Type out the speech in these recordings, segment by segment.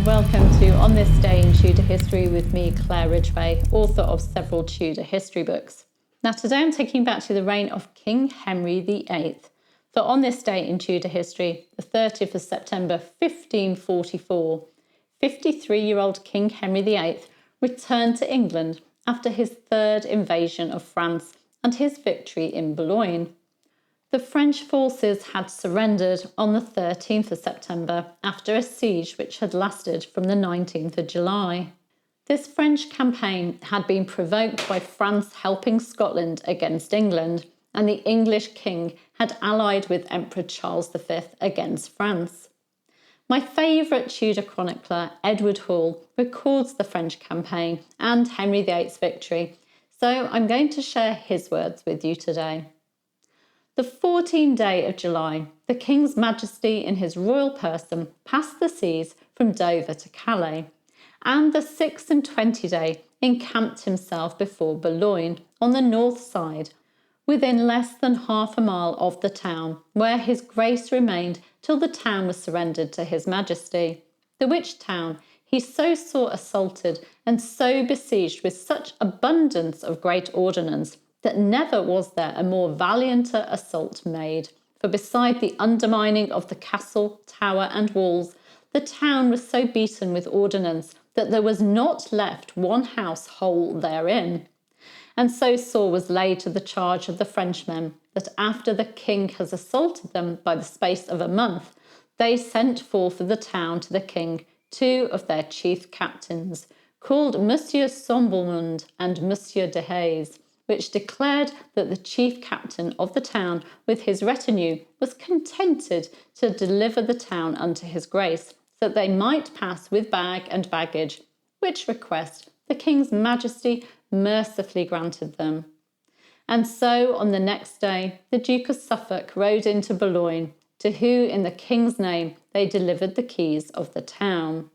and welcome to On This Day in Tudor History with me, Claire Ridgway, author of several Tudor history books. Now today I'm taking you back to the reign of King Henry VIII. For on this day in Tudor history, the 30th of September 1544, 53-year-old King Henry VIII returned to England after his third invasion of France and his victory in Boulogne. The French forces had surrendered on the 13th of September after a siege which had lasted from the 19th of July. This French campaign had been provoked by France helping Scotland against England, and the English king had allied with Emperor Charles V against France. My favourite Tudor chronicler, Edward Hall, records the French campaign and Henry VIII's victory, so I'm going to share his words with you today. The 14th day of July, the King's Majesty in his royal person passed the seas from Dover to Calais, and the 26th day encamped himself before Boulogne on the north side, within less than half a mile of the town, where his grace remained till the town was surrendered to his Majesty, the which town he so saw assaulted and so besieged with such abundance of great ordnance that never was there a more valianter assault made. For beside the undermining of the castle, tower, and walls, the town was so beaten with ordnance that there was not left one house whole therein. And so sore was laid to the charge of the Frenchmen, that after the king has assaulted them by the space of a month, they sent forth of the town to the king two of their chief captains, called Monsieur Samblemund and Monsieur de Hayes, which declared that the chief captain of the town with his retinue was contented to deliver the town unto his grace, so that they might pass with bag and baggage, which request the King's Majesty mercifully granted them. And so on the next day the Duke of Suffolk rode into Boulogne, to who in the King's name they delivered the keys of the town.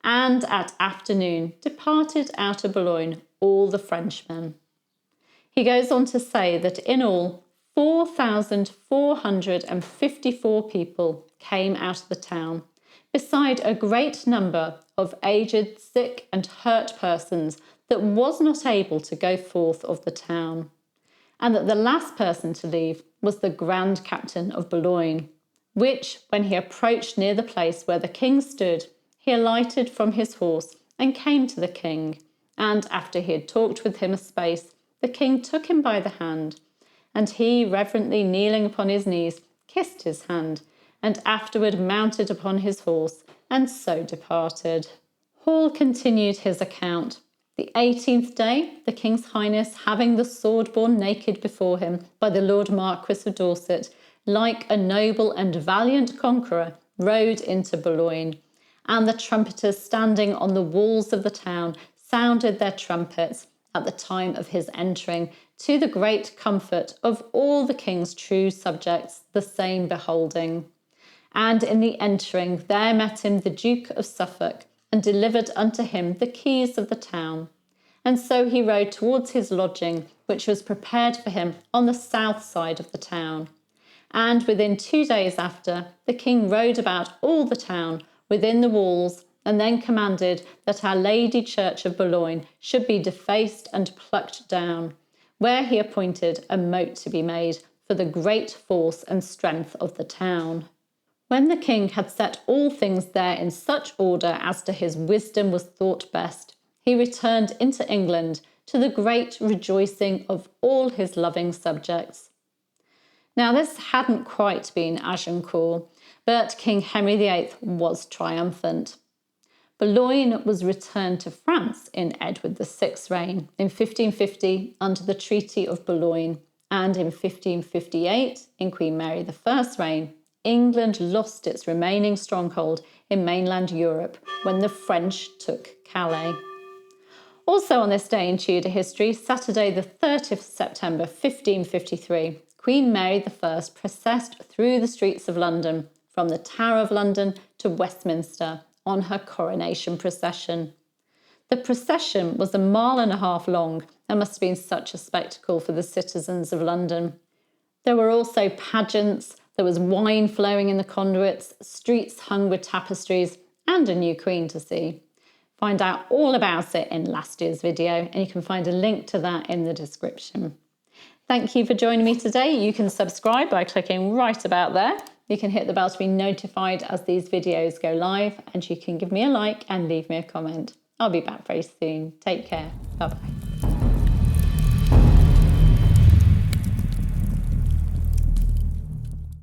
And at afternoon departed out of Boulogne all the Frenchmen. He goes on to say that in all 4,454 people came out of the town, beside a great number of aged, sick and hurt persons that was not able to go forth of the town, and that the last person to leave was the Grand Captain of Boulogne, which, when he approached near the place where the king stood, he alighted from his horse and came to the king, and after he had talked with him a space, the king took him by the hand, and he, reverently kneeling upon his knees, kissed his hand, and afterward mounted upon his horse, and so departed. Hall continued his account. The 18th day, the King's Highness, having the sword borne naked before him by the Lord Marquess of Dorset, like a noble and valiant conqueror, rode into Boulogne, and the trumpeters standing on the walls of the town sounded their trumpets at the time of his entering, to the great comfort of all the king's true subjects, the same beholding. And in the entering there met him the Duke of Suffolk, and delivered unto him the keys of the town. And so he rode towards his lodging, which was prepared for him on the south side of the town. And within 2 days after, the king rode about all the town within the walls, and then commanded that Our Lady Church of Boulogne should be defaced and plucked down, where he appointed a moat to be made for the great force and strength of the town. When the king had set all things there in such order as to his wisdom was thought best, he returned into England to the great rejoicing of all his loving subjects. Now this hadn't quite been Agincourt, but King Henry VIII was triumphant. Boulogne was returned to France in Edward VI's reign in 1550 under the Treaty of Boulogne, and in 1558 in Queen Mary I's reign, England lost its remaining stronghold in mainland Europe when the French took Calais. Also on this day in Tudor history, Saturday the 30th of September 1553, Queen Mary I processed through the streets of London, from the Tower of London to Westminster, on her coronation procession. The procession was 1.5 miles long and must have been such a spectacle for the citizens of London. There were also pageants, there was wine flowing in the conduits, streets hung with tapestries, and a new queen to see. Find out all about it in last year's video, and you can find a link to that in the description. Thank you for joining me today. You can subscribe by clicking right about there. You can hit the bell to be notified as these videos go live, and you can give me a like and leave me a comment. I'll be back very soon. Take care. Bye-bye.